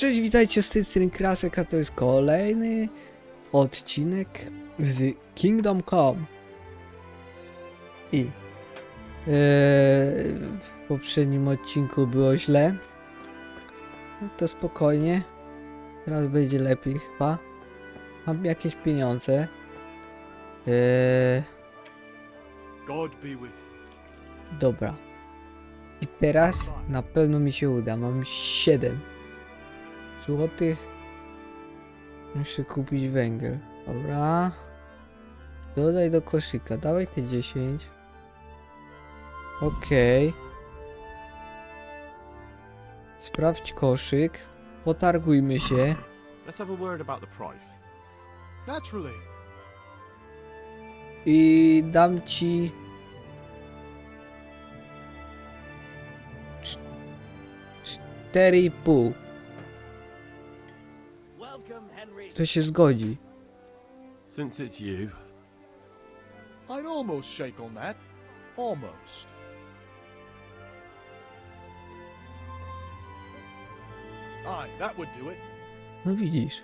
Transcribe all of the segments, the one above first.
Cześć, witajcie z tej strony Krasek, a to jest kolejny odcinek z Kingdom Come. I w poprzednim odcinku było źle. No to spokojnie. Teraz będzie lepiej chyba. Mam jakieś pieniądze. Dobra. I teraz na pewno mi się uda. Mam 7 złotych. Muszę kupić węgiel. Dobra. Dodaj do koszyka. Dawaj te 10. Okej. Sprawdź koszyk. Potargujmy się. Let's have a word about the price. Naturally. I dam ci 4,5. To się zgodzi. Since it's you. I'd almost shake on that. Almost. Aye, that would do it. No widzisz.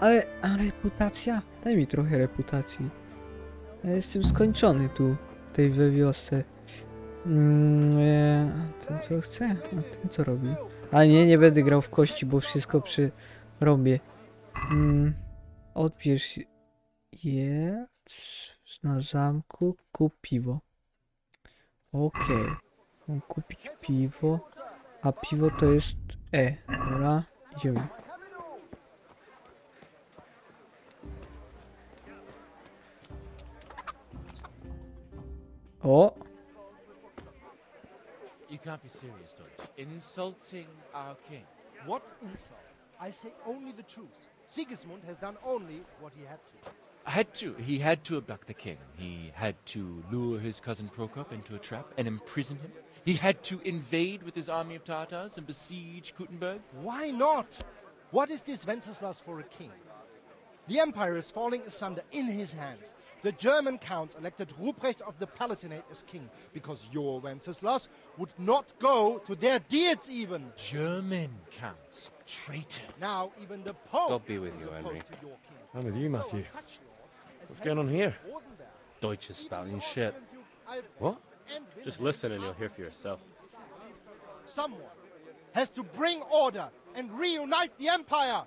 Ale a reputacja? Daj mi trochę reputacji. Ja jestem skończony tu, w tej we wiosce. Ten co chce? A ten co robi? A nie będę grał w kości, bo wszystko robię. Odbierz je na zamku, kup piwo. Okej. Mam kupić piwo. A piwo to jest Dobra, idziemy. O! You can't be serious, Deutsch. Insulting our king. What insult? I say only the truth. Sigismund has done only what he had to. He had to abduct the king. He had to lure his cousin Prokop into a trap and imprison him. He had to invade with his army of Tatars and besiege Kuttenberg. Why not? What is this Wenceslas for a king? The empire is falling asunder in his hands. The German counts elected Ruprecht of the Palatinate as king because your Wenceslas would not go to their deeds even. German counts. Traitors. Now even the Pope God be with is you, opposed Henry. to your king. I'm with you, So Matthew. such lords as What's going on here? Rosenberg, Deutsch is even spouting the shit. Austrian dukes Albrecht What? and Just Wilhelm listen and you'll are hear for yourself. Someone has to bring order and reunite the empire.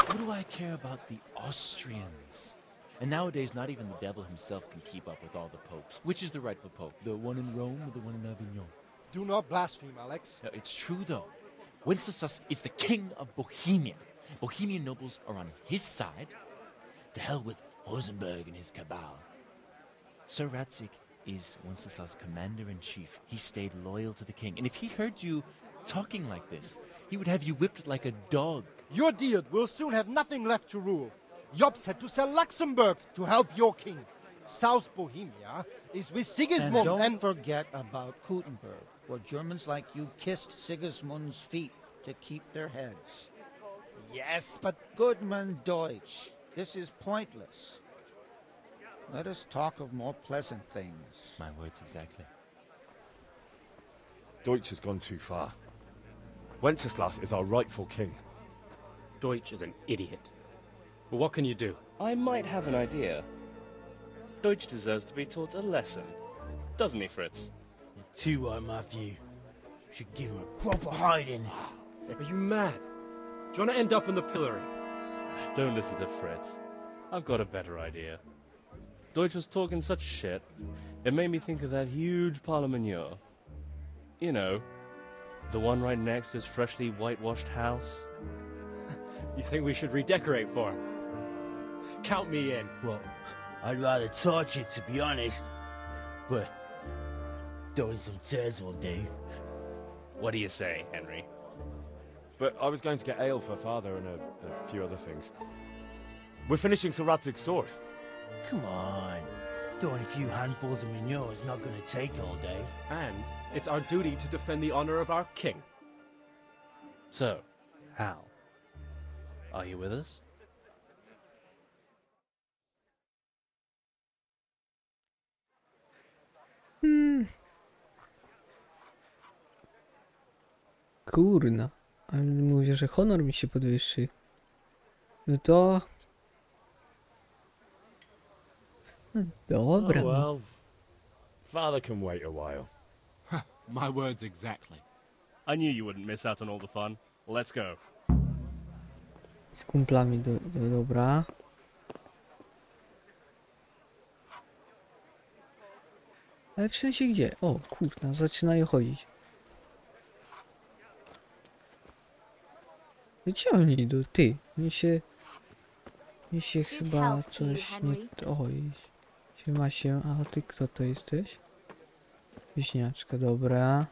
What do I care about the Austrians? And nowadays, not even the devil himself can keep up with all the popes. Which is the rightful pope? The one in Rome or the one in Avignon? Do not blaspheme, Alex. No, it's true, though. Wenceslas is the king of Bohemia. Bohemian nobles are on his side. To hell with Rosenberg and his cabal. Sir Ratzik is Wenceslas' commander-in-chief. He stayed loyal to the king. And if he heard you talking like this, he would have you whipped like a dog. Your Diet will soon have nothing left to rule. Jobst had to sell Luxembourg to help your king. South Bohemia is with Sigismund And don't forget about Kuttenberg, where Germans like you kissed Sigismund's feet to keep their heads. Yes, but Goodman Deutsch, this is pointless. Let us talk of more pleasant things. My words exactly. Deutsch has gone too far. Wenceslas is our rightful king. Deutsch is an idiot. But what can you do? I might have an idea. Deutsch deserves to be taught a lesson. Doesn't he, Fritz? Too right, Matthew. Should give him a proper hiding. Are you mad? Do you want to end up in the pillory? Don't listen to Fritz. I've got a better idea. Deutsch was talking such shit, it made me think of that huge parliament. You know, the one right next to his freshly whitewashed house. You think we should redecorate for him? Count me in. Well, I'd rather torch it, to be honest. But throwing some turds will do. What do you say, Henry? But I was going to get ale for father and a few other things. We're finishing Sir Radzig's sword. Come on. Throwing a few handfuls of manure is not going to take all day. And it's our duty to defend the honor of our king. So, Hal, are you with us? Kurna. Ale mówię, że honor mi się podwyższy. No to... No dobra, Oh, no. well, father can wait a while. My words exactly. I knew you wouldn't miss out on all the fun. Let's go. Z kumplami dobra. Ale w sensie gdzie? O, kurna, zaczynają chodzić. Gdzie oni idą? Ty, mi się chyba coś nie... Oj, siema się, a ty kto to jesteś? Wieśniaczka, dobra.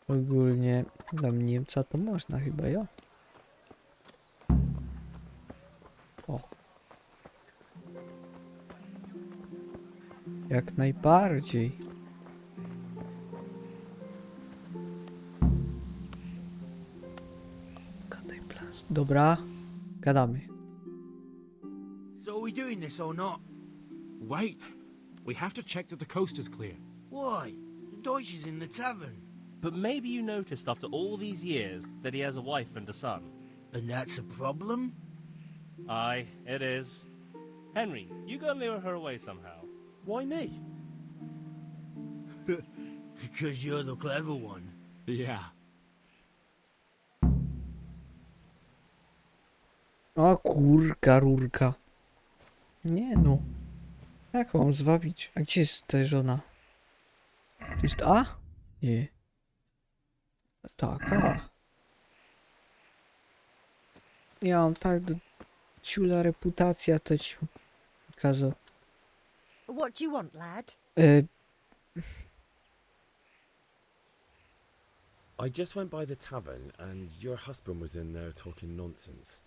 Ogólnie dla Niemca to można chyba, ja? O. Jak najbardziej. Gadaj plas. Dobra, gadamy. So are we doing this or not? Wait. We have to check that the coast is clear. Why? The Deutsch is in the tavern. But maybe you noticed after all these years that he has a wife and a son. And that's a problem? Aye, it is. Henry, you go and lure her away somehow. Why me? Because you're the clever one. Yeah. O kurka, rurka. Nie no. Jak mam zwabić? A gdzie jest ta żona? To jest A? Nie. Tak, A. Ja mam tak do ciula reputacja, to ci kazał. What do you want, lad? I just went by the tavern and your husband was in there talking nonsense.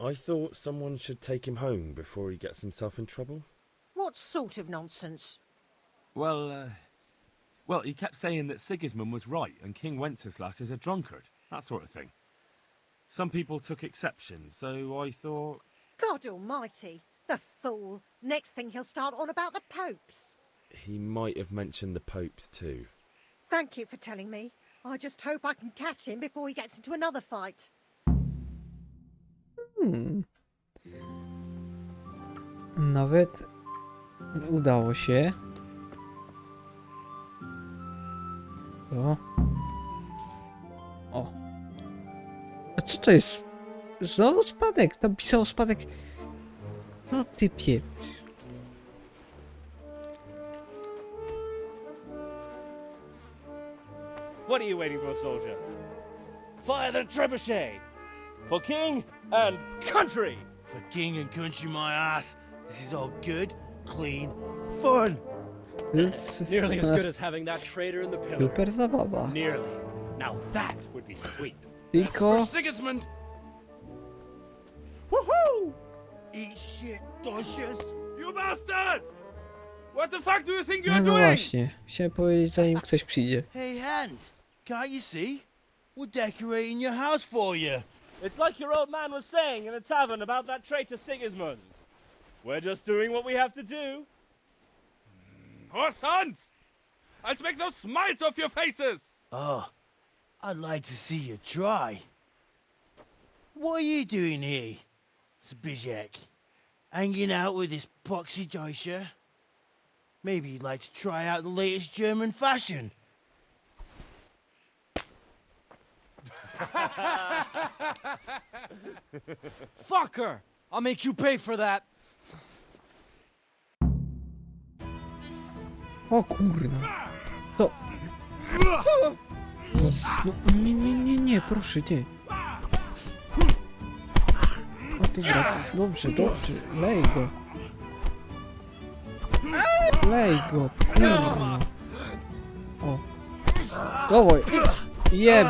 I thought someone should take him home before he gets himself in trouble. What sort of nonsense? Well, he kept saying that Sigismund was right and King Wenceslas is a drunkard, that sort of thing. Some people took exception, so I thought... God almighty, the fool. Next thing he'll start on about the popes. He might have mentioned the popes too. Thank you for telling me. I just hope I can catch him before he gets into another fight. Nawet udało się. O. O. A co to jest? Znowu spadek? Tam pisało spadek. No ty pieprz. What are you waiting for, soldier? Fire the trebuchet! For king and country! For king and country, my ass. This is all good, clean, fun. Nearly as good as having that traitor in the pillar. Super zabawa. Nearly. Now that would be sweet. Tylko... Sigismund! Woohoo! Eat shit, Deutsches. You bastards! What the fuck do you think No właśnie. Chciałem powiedzieć, zanim ktoś przyjdzie. Hey, Hans, can't you see? We're decorating your house for you. It's like your old man was saying in the tavern about that traitor Sigismund. We're just doing what we have to do. Oh, sons! I'll make those smiles off your faces! Oh, I'd like to see you try. What are you doing here, Zbigniew? Hanging out with this poxy Deutscher? Maybe you'd like to try out the latest German fashion. Fucker! I'll make you pay for that. O kurna. To... No, nie, proszę, nie. O dobra, dobrze, lej go. Lej go, kurna. O. Dawaj, jeb.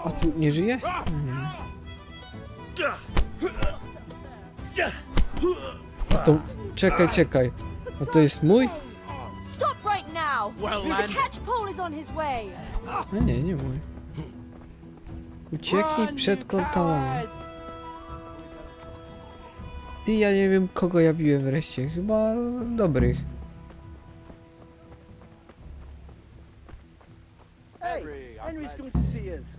A tu nie żyje? A to... Czekaj. A to jest mój? Stop right now! The catchpole is on his way! No nie mój. Ucieknij przed kontaminami. Ty, ja nie wiem kogo ja biłem wreszcie. Chyba dobrych. Henry's coming to see us.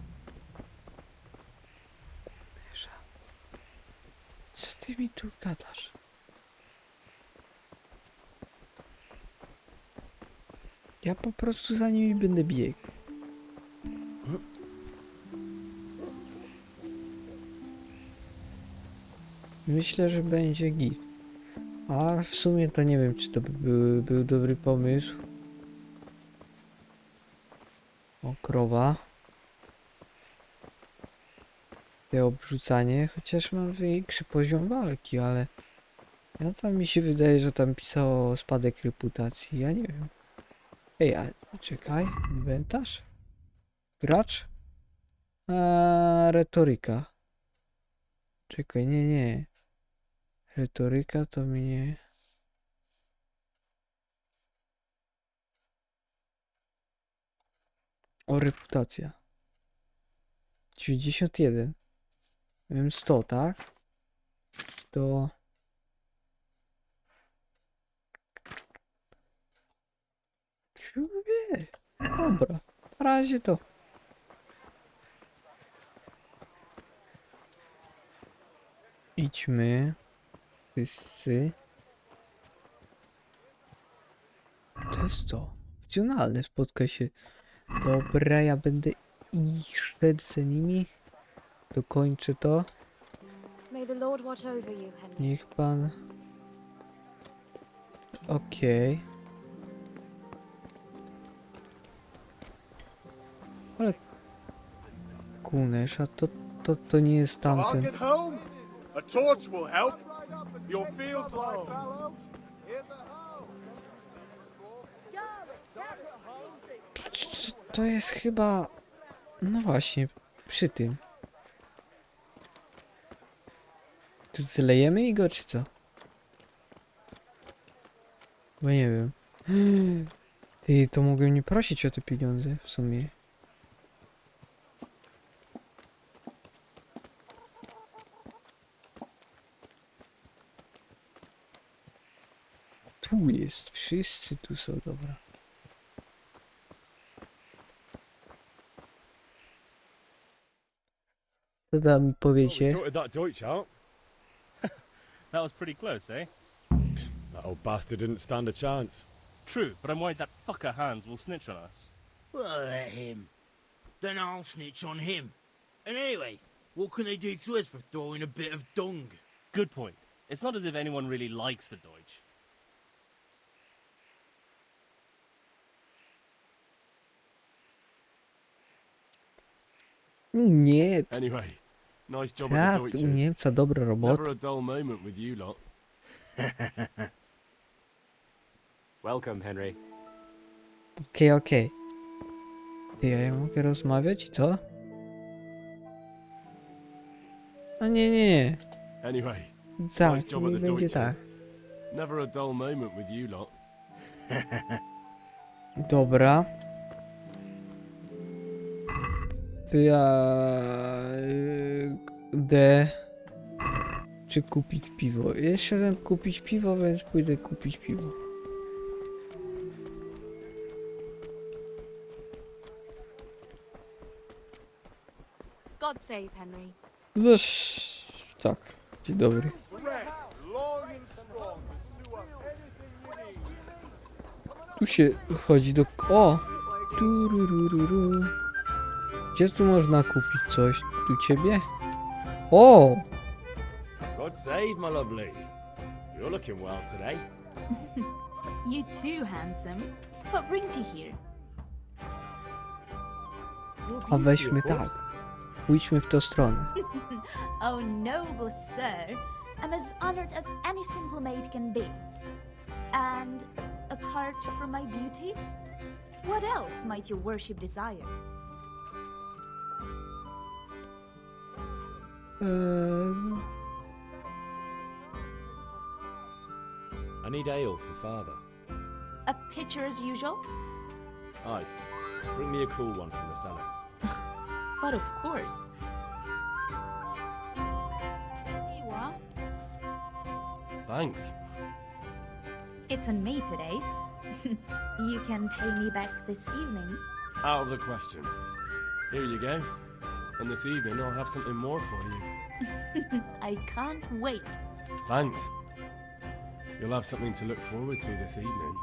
Co ty mi tu gadasz? Ja po prostu za nimi będę biegł. Myślę, że będzie git. A w sumie to nie wiem, czy to był dobry pomysł. O, krowa. Te obrzucanie, chociaż mam większy poziom walki, ale ja tam mi się wydaje, że tam pisało spadek reputacji, ja nie wiem. Ej, ale czekaj, inwentarz? Gracz? Retoryka. Czekaj, nie. Retoryka to mnie... O, reputacja. 91. Miałem 100, tak? To... Wie. Dobra, na razie to. Idźmy. Wszyscy. To jest to. Opcjonalne, spotkaj się. Dobra, ja będę ich szedł za nimi. Dokończę to. Niech pan... Okej. Ale... Kunerz, a to nie jest tamten. Get home? A torch will help. Your field's long. To jest chyba... No właśnie, przy tym. Tu zlejemy go, czy co? Bo nie wiem. Ty, to mogłem nie prosić o te pieniądze, w sumie. Tu jest, wszyscy tu są, dobra. Co tam powiecie? Sorted that Deutsch out. That was pretty close, eh? That old bastard didn't stand a chance. True, but I'm worried that fucker Hans will snitch on us. Well, let him. Then I'll snitch on him. And anyway, what can they do to us for throwing a bit of dung? Good point. It's not as if anyone really likes the Deutsch. Nie, Anyway, nice job ja, at the u Deutsches. Niemca dobra robota. Never a dull moment with you lot. Welcome, Henry. Okej. Ty, ja mogę rozmawiać, co? A nie. Anyway, Tak, nice job nie at the będzie Deutsches. tak. Never a dull moment with you lot. Dobra. Ty, D. Czy kupić piwo? Ja szedłem kupić piwo, więc pójdę kupić piwo. God save Henry. Tak. Dzień dobry. Tu się chodzi do... O! Tururururu. Gdzie tu można kupić coś? Tu ciebie? O! God save, my lovely. You're looking well today. You too, handsome. What brings you here? A weźmy tak. Pójdźmy w tą stronę. Oh, noble sir. I'm as honored as any simple maid can be. And apart from my beauty, what else might your worship desire? I need ale for father. A pitcher as usual? Aye. Bring me a cool one from the cellar. But of course. Here you are. Thanks. It's on me today. You can pay me back this evening. Out of the question. Here you go. And this evening I'll have something more for you. I can't wait. Thanks. You'll have something to look forward to this evening.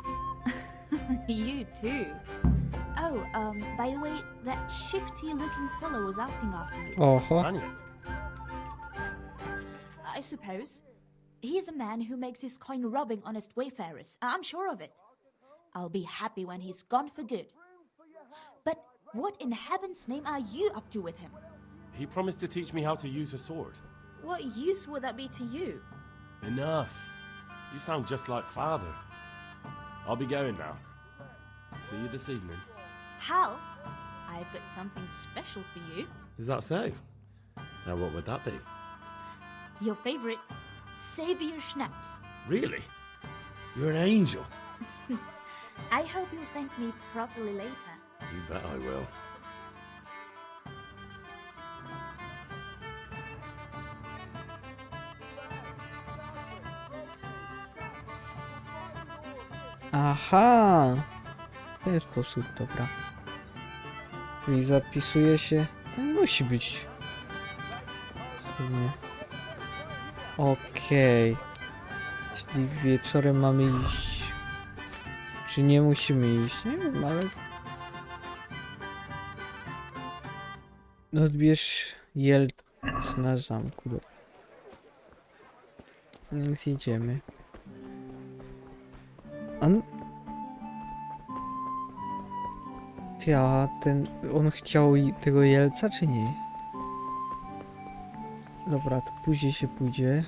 You too. Oh, by the way, that shifty-looking fellow was asking after you. Oho. Daniel? I suppose. He's a man who makes his coin robbing honest wayfarers. I'm sure of it. I'll be happy when he's gone for good. But what in heaven's name are you up to with him? He promised to teach me how to use a sword. What use would that be to you? Enough. You sound just like Father. I'll be going now. See you this evening. Hal, I've got something special for you. Is that so? Now what would that be? Your favorite Savior Schnapps. Really? You're an angel. I hope you'll thank me properly later. You bet I will. Aha! W ten sposób, dobra. Czyli zapisuje się... Musi być. Okej. Czyli wieczorem mamy iść. Czy nie musimy iść? Nie wiem, ale... Odbierz jelc na zamku. Dobra. Więc idziemy. On chciał tego jelca, czy nie? Dobra, to później się pójdzie.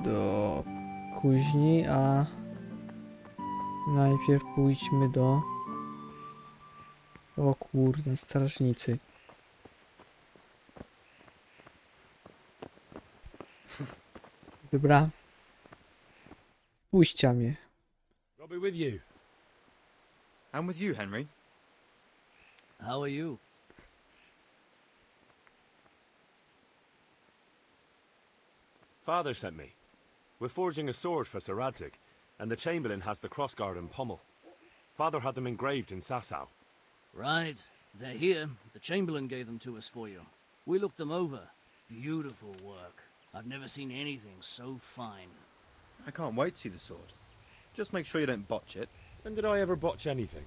Do kuźni, a najpierw pójdźmy do... O kurde, strażnicy. Dobra. Puśćcie mnie. I'll be with you. I'm with you, Henry. How are you? Father sent me. We're forging a sword for Sir Radzig, and the Chamberlain has the crossguard and pommel. Father had them engraved in Sasau. Right. They're here. The Chamberlain gave them to us for you. We looked them over. Beautiful work. I've never seen anything so fine. I can't wait to see the sword. Just make sure you don't botch it. When did I ever botch anything?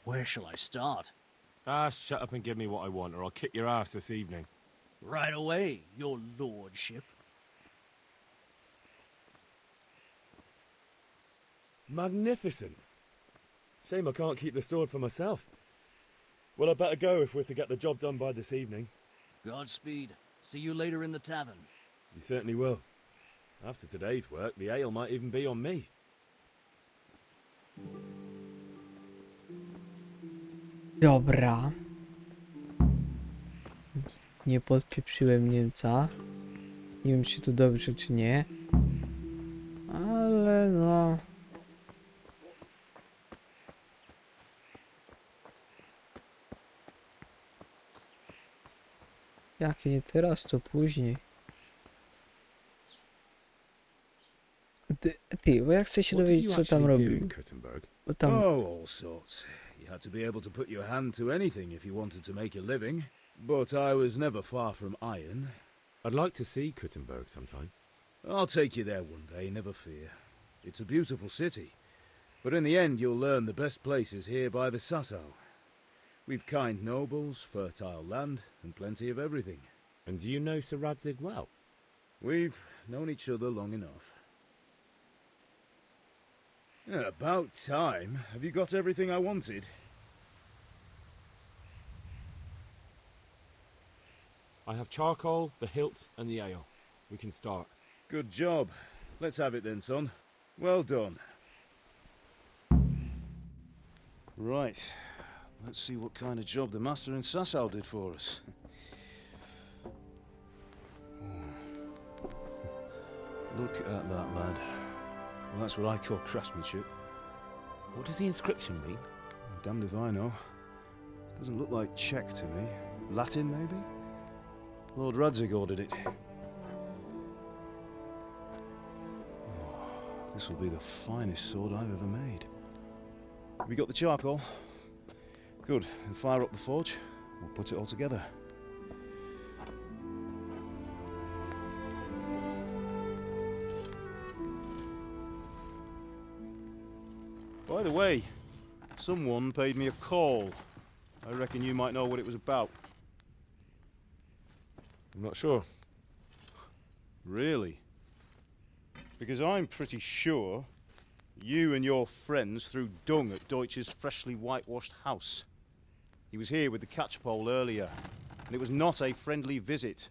Where shall I start? Ah, shut up and give me what I want, or I'll kick your ass this evening. Right away, your lordship. Magnificent. Shame I can't keep the sword for myself. Well, I better go if we're to get the job done by this evening. Godspeed. See you later in the tavern. You certainly will. After today's work, the ale might even be on me. Dobra. Nie podpieprzyłem Niemca. Nie wiem, czy to dobrze, czy nie. Ale no... Jak nie teraz, to później. Ty, bo ja chcę się dowiedzieć, co tam robił. Bo tam... Oh, all sorts. You had to be able to put your hand to anything if you wanted to make a living. But I was never far from iron. I'd like to see Kuttenberg sometime. I'll take you there one day, never fear. It's a beautiful city. But in the end, you'll learn the best places here by the Sasau. We've kind nobles, fertile land, and plenty of everything. And do you know Sir Radzig well? We've known each other long enough. About time. Have you got everything I wanted? I have charcoal, the hilt, and the ale. We can start. Good job. Let's have it then, son. Well done. Right. Let's see what kind of job the master in Sasau did for us. Look at that, lad. Well, that's what I call craftsmanship. What does the inscription mean? Damned if I know. Doesn't look like Czech to me. Latin, maybe? Lord Radzig ordered it. Oh, This will be the finest sword I've ever made. Have you got the charcoal? Good. Then fire up the forge. We'll put it all together. By the way, someone paid me a call. I reckon you might know what it was about. I'm not sure. Really? Because I'm pretty sure you and your friends threw dung at Deutsch's freshly whitewashed house. He was here with the catchpole earlier, and it was not a friendly visit.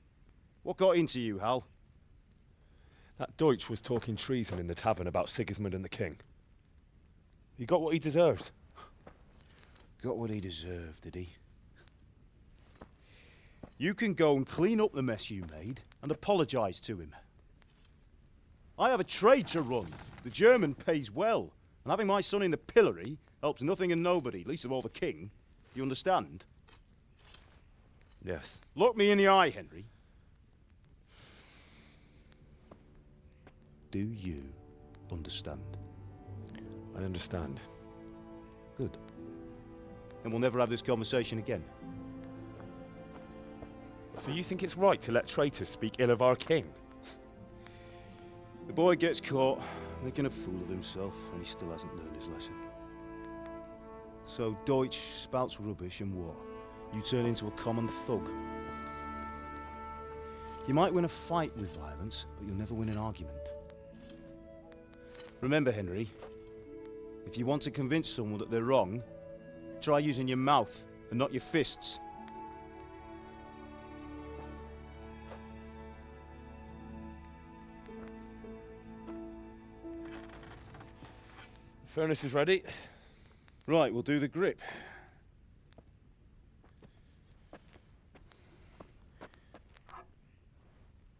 What got into you, Hal? That Deutsch was talking treason in the tavern about Sigismund and the king. He got what he deserved. Got what he deserved, did he? You can go and clean up the mess you made and apologise to him. I have a trade to run. The German pays well, and having my son in the pillory helps nothing and nobody, least of all the king. You understand? Yes. Look me in the eye, Henry. Do you understand? I understand. Good. And we'll never have this conversation again. So you think it's right to let traitors speak ill of our king? The boy gets caught, making a fool of himself, and he still hasn't learned his lesson. So Deutsch spouts rubbish and war. You turn into a common thug. You might win a fight with violence, but you'll never win an argument. Remember, Henry, if you want to convince someone that they're wrong, try using your mouth and not your fists. The furnace is ready. Right, we'll do the grip.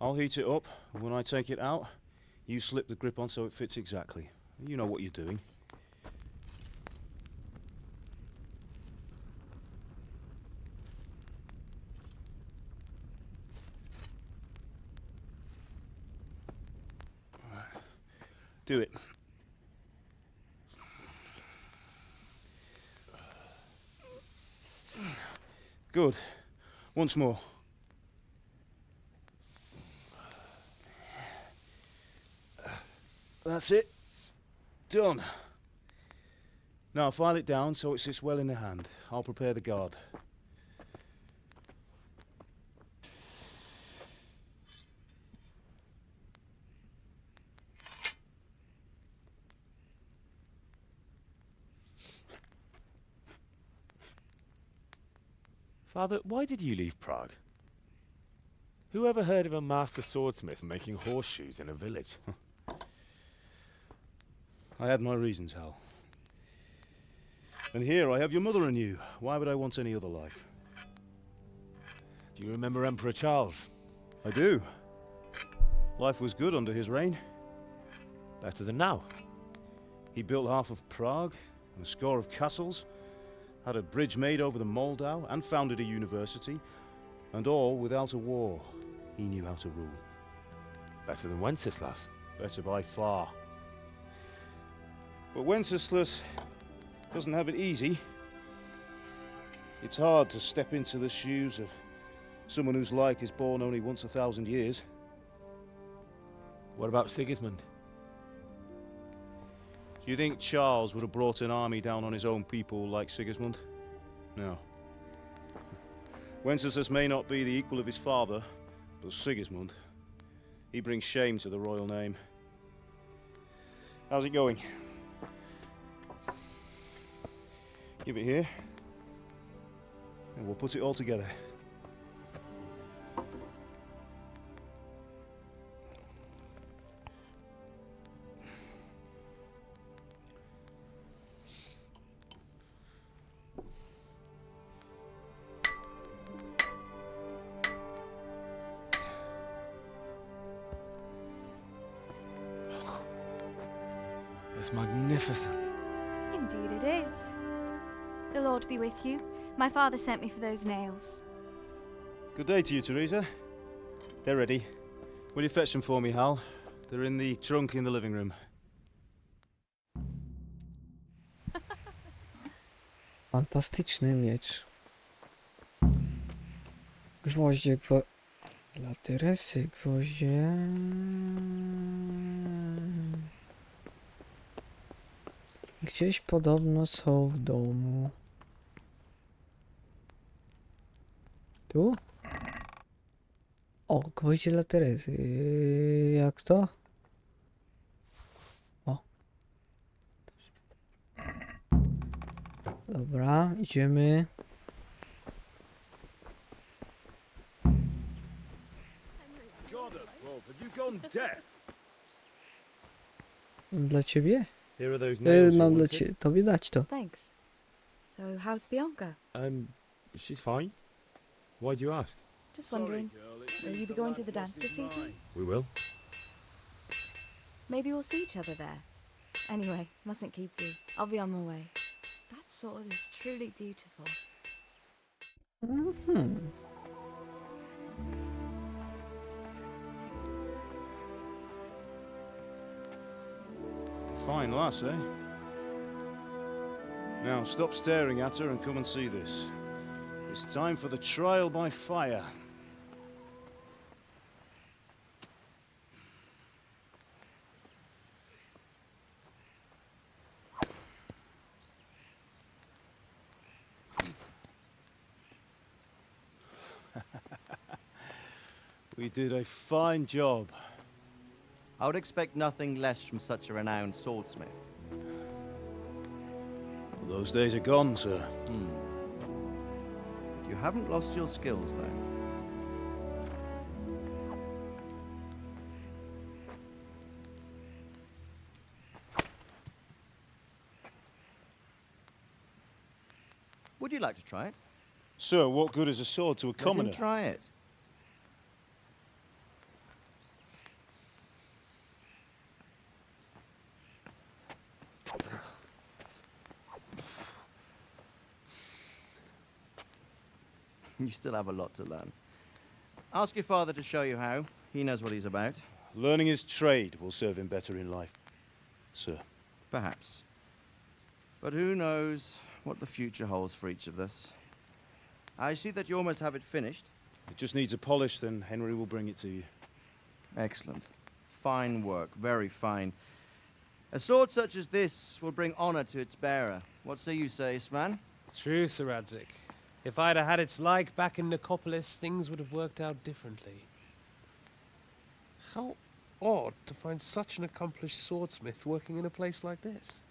I'll heat it up, and when I take it out, you slip the grip on so it fits exactly. You know what you're doing. Do it. Good. Once more. That's it. Done. Now file it down so it sits well in the hand. I'll prepare the guard. Father, why did you leave Prague? Who ever heard of a master swordsmith making horseshoes in a village? I had my reasons, Hal. And here I have your mother and you. Why would I want any other life? Do you remember Emperor Charles? I do. Life was good under his reign. Better than now. He built half of Prague and a score of castles, had a bridge made over the Moldau, and founded a university, and all without a war. He knew how to rule. Better than Wenceslas. Better by far. But Wenceslas doesn't have it easy. It's hard to step into the shoes of someone whose like is born only once 1,000 years. What about Sigismund? Do you think Charles would have brought an army down on his own people like Sigismund? No. Wenceslas may not be the equal of his father, but Sigismund, he brings shame to the royal name. How's it going? Give it here, and we'll put it all together. It's magnificent. Indeed it is. The Lord be with you. My father sent me for those nails. Good day to you, Teresa. They're ready. Will you fetch them for me, Hal? They're in the trunk in the living room. Fantastyczny miecz. Gwoździe, lateresy, gwoździe. Gdzieś podobno są w domu. Tu? O, gwoździe, lateresy. Jak to? O. Dobra, idziemy. Have you gone deaf? Dla ciebie? Here are those nails you Mam dla wanted. tobie dać to. Thanks. So, how's Bianca? She's fine. Why do you ask? Just wondering, will you be going to the dance this evening? We will. Maybe we'll see each other there. Anyway, mustn't keep you. I'll be on my way. That sword is truly beautiful. Fine lass, eh? Now stop staring at her and come and see this. It's time for the trial by fire. We did a fine job. I would expect nothing less from such a renowned swordsmith. Well, those days are gone, sir. You haven't lost your skills, though. Would you like to try it? Sir, what good is a sword to a Let him commoner? try it. You still have a lot to learn. Ask your father to show you how. He knows what he's about. Learning his trade will serve him better in life, sir. Perhaps. But who knows what the future holds for each of us. I see that you almost have it finished. It just needs a polish, then Henry will bring it to you. Excellent. Fine work, very fine. A sword such as this will bring honor to its bearer. What say you, Svan? True, Sir Radzik. If I'd have had its like back in Nicopolis, things would have worked out differently. How odd to find such an accomplished swordsmith working in a place like this.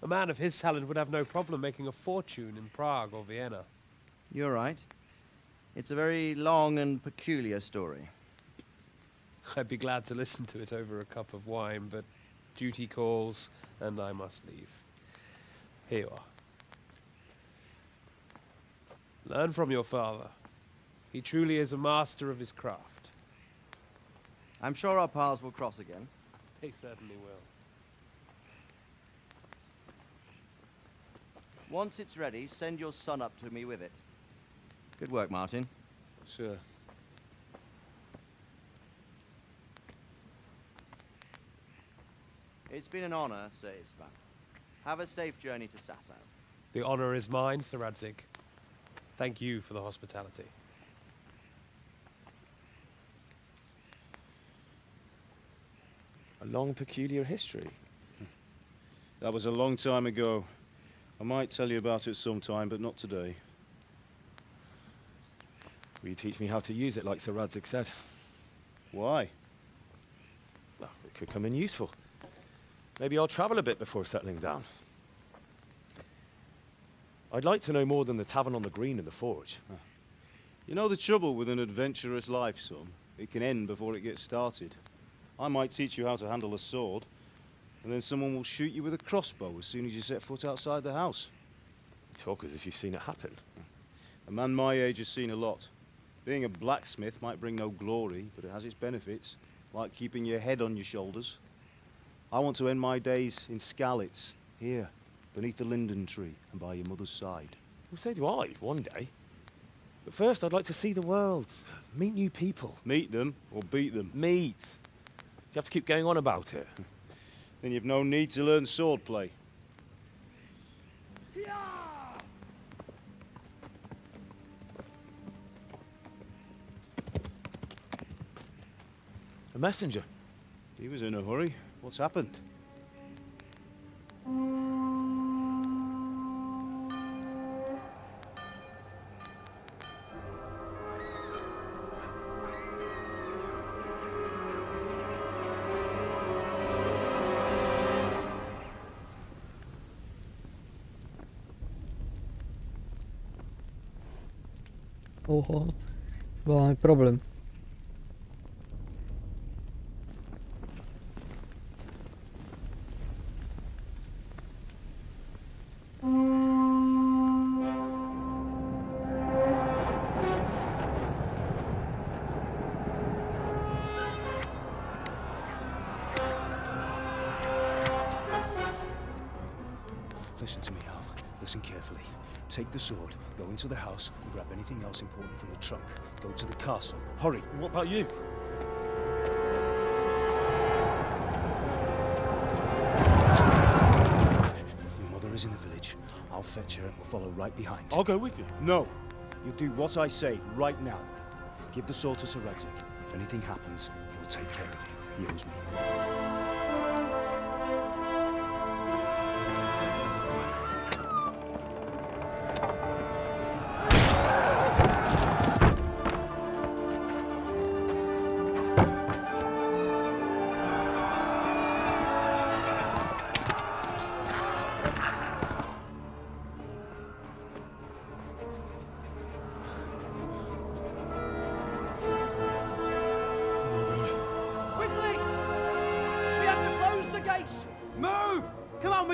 A man of his talent would have no problem making a fortune in Prague or Vienna. You're right. It's a very long and peculiar story. I'd be glad to listen to it over a cup of wine, but duty calls, and I must leave. Here you are. Learn from your father. He truly is a master of his craft. I'm sure our paths will cross again. They certainly will. Once it's ready, send your son up to me with it. Good work, Martin. Sir. It's been an honor, Sir Isvan. Have a safe journey to Sasau. The honor is mine, Sir Radzik. Thank you for the hospitality. A long, peculiar history. That was a long time ago. I might tell you about it sometime, but not today. Will you teach me how to use it like Sir Radzik said? Why? Well, it could come in useful. Maybe I'll travel a bit before settling down. I'd like to know more than the tavern on the green and the forge. You know the trouble with an adventurous life, son? It can end before it gets started. I might teach you how to handle a sword, and then someone will shoot you with a crossbow as soon as you set foot outside the house. You talk as if you've seen it happen. A man my age has seen a lot. Being a blacksmith might bring no glory, but it has its benefits, like keeping your head on your shoulders. I want to end my days in Skalitz, here, beneath the linden tree and by your mother's side. Well, so do I, one day. But first, I'd like to see the world, meet new people. Meet them or beat them? Meet. You have to keep going on about it. Then you've no need to learn swordplay. messenger. He was in a hurry. What's happened? Oho, chyba mamy problem. Listen to me, Hal. Listen carefully. Take the sword, go into the house, and grab anything else important from the trunk. Go to the castle. Hurry. What about you? Your mother is in the village. I'll fetch her and we'll follow right behind. I'll go with you. No. You do what I say right now. Give the sword to Sir Radzik. If anything happens, he'll take care of you. He owes me.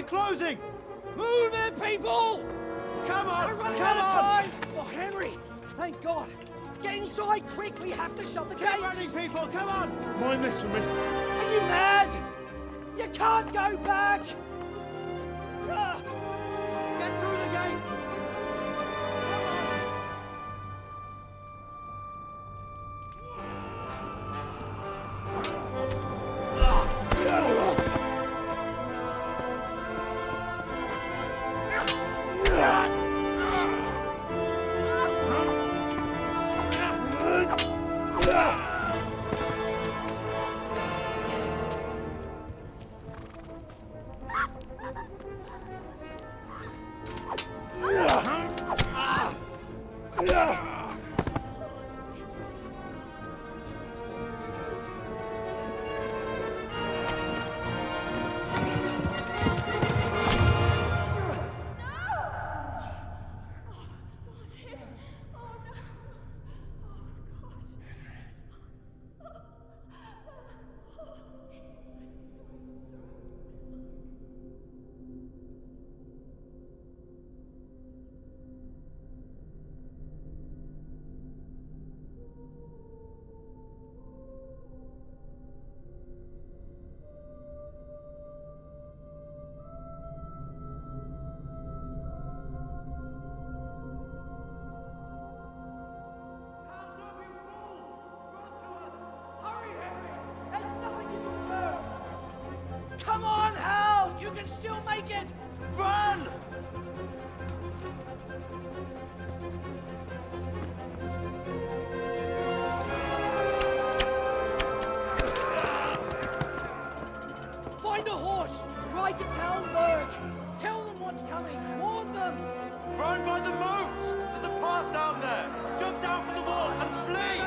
Closing! Move it, people! Come on! We're running out of time! Oh, Henry! Thank God! Get inside, quick! We have to shut the gates! Keep running, people! Come on! Mind this for me. Are you mad? You can't go back! Get through the gates! Come on, Hal! You can still make it! Run! Find a horse! Ride to Talmberg! Tell them what's coming! Warn them! Run by the moat! There's a path down there! Jump down from the wall and flee!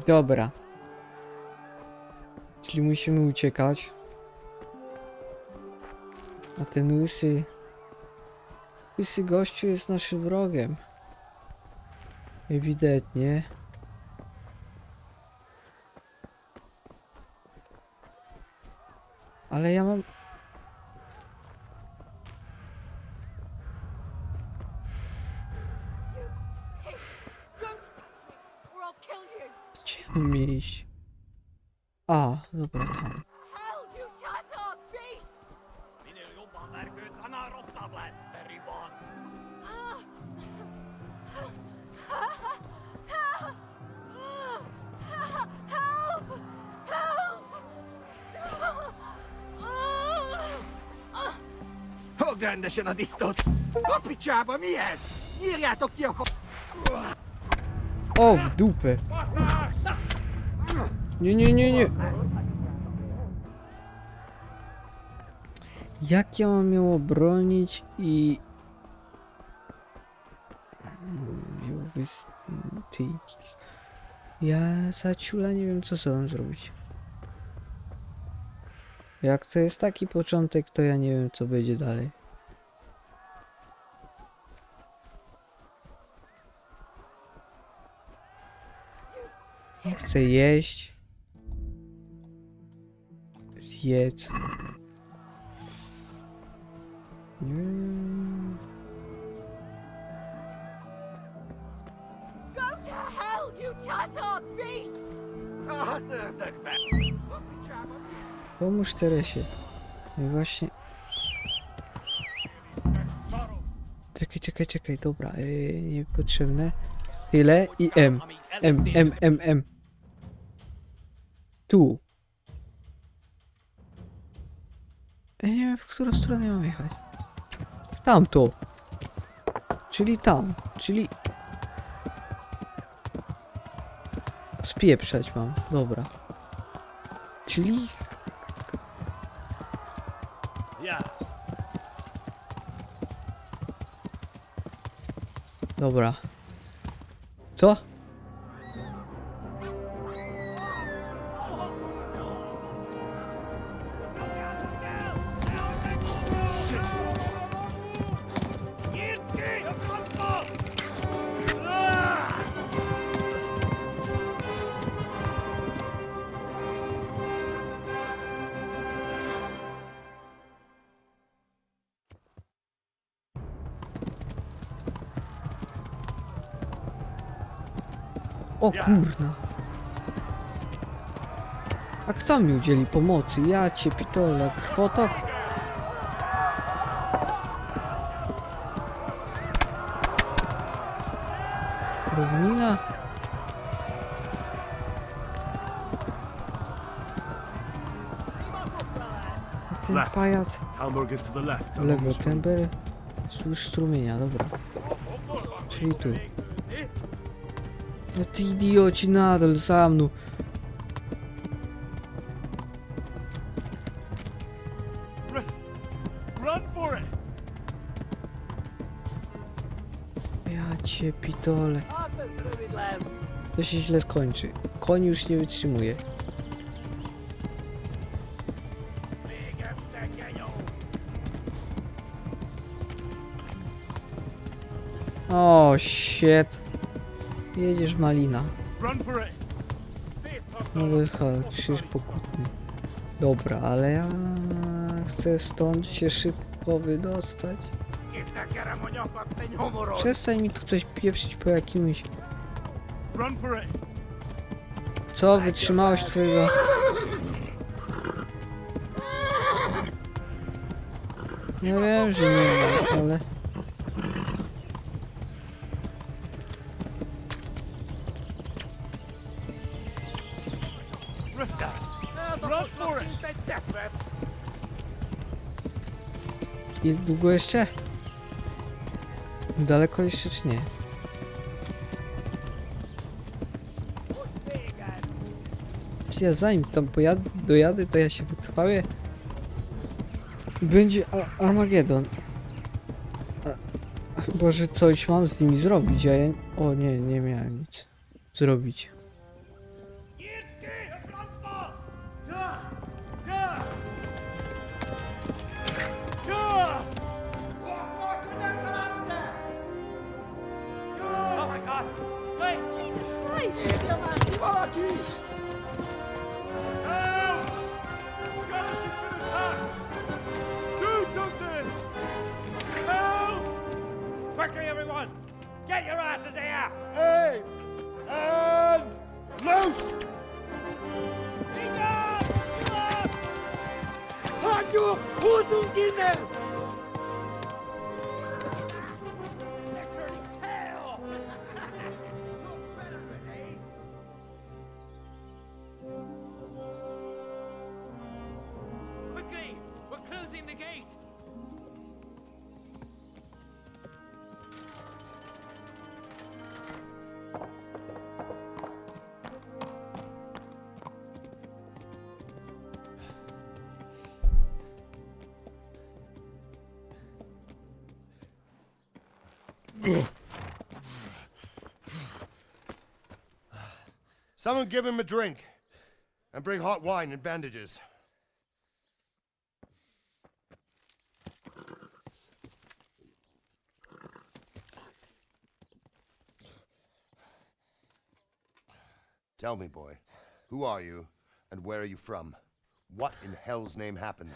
Dobra. Czyli musimy uciekać. A ten łysy gościu jest naszym wrogiem. Ewidentnie. Ale ja mam... Gdzie mam iść? A, dobra, tam. Ogląda się na dystans. Opiciava mi jest! Írjátok ki a O, w dupę. Nie, nie, nie, nie. Jak ja mam ją obronić i... Ja za ciula nie wiem, co sobie zrobić. Jak to jest taki początek, to ja nie wiem, co będzie dalej. Nie chcę jeść. Zjedz. Go to hell, you Tatar beast! Pomóż Teresie. No i właśnie... Czekaj, dobra, niepotrzebne. Tyle i M. M. Tu. Ja nie wiem, w którą stronę mam jechać. W tamto. Czyli tam. Czyli... Spieprzać mam. Dobra. Czyli... Dobra. Co? O kurna. A kto mi udzieli pomocy? Ja cię pitole, krwotok. Równina. Ten pajac. Lewo temper. Wzdłuż strumienia, dobra. Czyli tu. No ty idioci nadal za mną. Ja cię pitole. To się źle skończy. Koń już nie wytrzymuje. O, shit. Jedziesz malina. No wychodź, krzyż pokutny. Dobra, ale ja chcę stąd się szybko wydostać. Przestań mi tu coś pieprzyć po jakimś... Co? Wytrzymałeś twojego... Ja wiem, że nie, ale... Jest długo jeszcze? Daleko jeszcze czy nie? Ja zanim tam dojadę, to ja się wytrwaję. Będzie Armagedon. Chyba, że coś mam z nimi zrobić, a ja... O nie, nie miałem nic zrobić. Quickly, everyone! Get your asses here! Hey! Quickly! We're closing the gate! Someone give him a drink. And bring hot wine and bandages. Tell me, boy, who are you and where are you from? What in hell's name happened?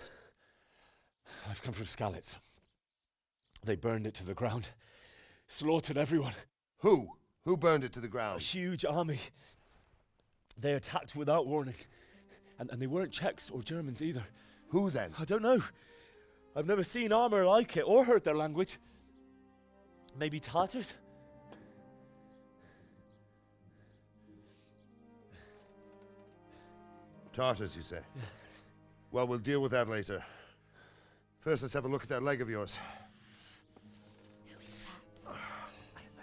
I've come from Skalitz. They burned it to the ground. Slaughtered everyone. Who? Who burned it to the ground? A huge army. They attacked without warning. And they weren't Czechs or Germans either. Who then? I don't know. I've never seen armor like it or heard their language. Maybe Tatars? Tartars, you say? Yeah. Well, we'll deal with that later. First, let's have a look at that leg of yours. I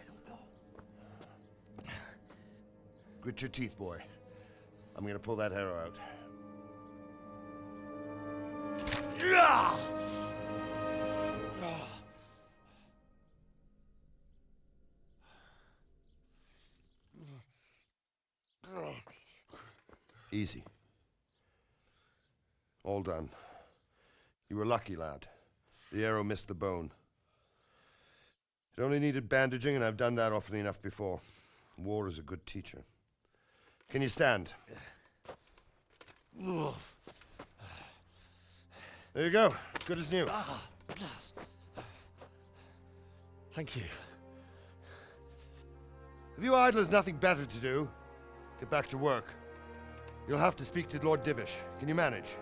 don't know. Grit your teeth, boy. I'm gonna pull that arrow out. Easy. All done. You were lucky, lad. The arrow missed the bone. It only needed bandaging, and I've done that often enough before. War is a good teacher. Can you stand? There you go. Good as new. Thank you. Have you idlers nothing better to do? Get back to work. You'll have to speak to Lord Divish. Can you manage?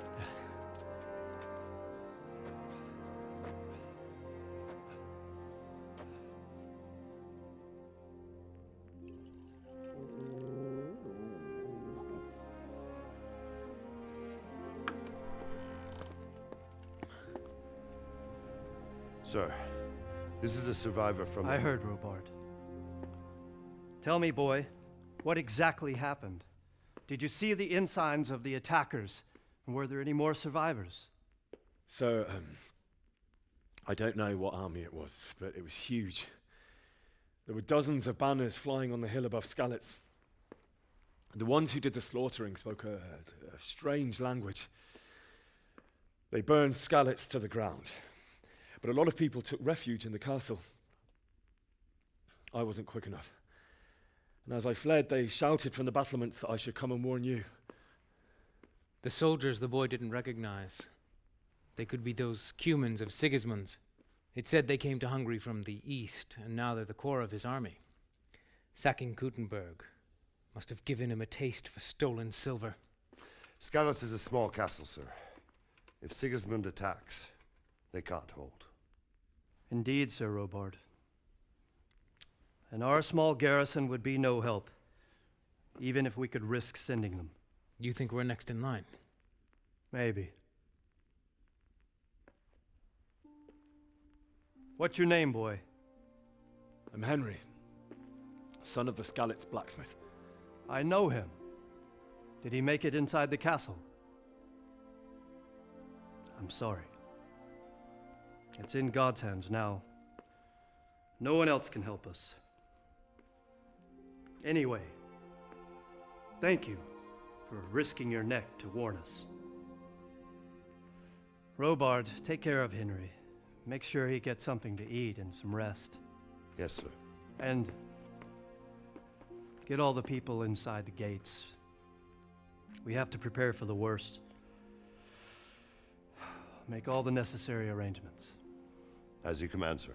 Sir, this is a survivor from... I heard, Robard. Tell me, boy, what exactly happened? Did you see the ensigns of the attackers? And were there any more survivors? So, I don't know what army it was, but it was huge. There were dozens of banners flying on the hill above Skalitz. The ones who did the slaughtering spoke a strange language. They burned Skalitz to the ground. But a lot of people took refuge in the castle. I wasn't quick enough. And as I fled, they shouted from the battlements that I should come and warn you. The soldiers the boy didn't recognize. They could be those Cumans of Sigismund's. It said they came to Hungary from the east, and now they're the core of his army. Sacking Kuttenberg must have given him a taste for stolen silver. Skalitz is a small castle, sir. If Sigismund attacks, they can't hold. Indeed, Sir Robard. And our small garrison would be no help, even if we could risk sending them. You think we're next in line? Maybe. What's your name, boy? I'm Henry, son of the Skalitz blacksmith. I know him. Did he make it inside the castle? I'm sorry. It's in God's hands now. No one else can help us. Anyway, thank you for risking your neck to warn us. Robard, take care of Henry. Make sure he gets something to eat and some rest. Yes, sir. And get all the people inside the gates. We have to prepare for the worst. Make all the necessary arrangements. As you command, sir.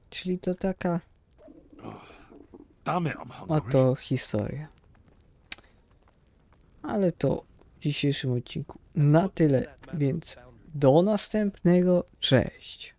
Czyli to taka Damn it, I'm hungry. oto historia. Ale to w dzisiejszym odcinku na tyle, więc do następnego. Cześć.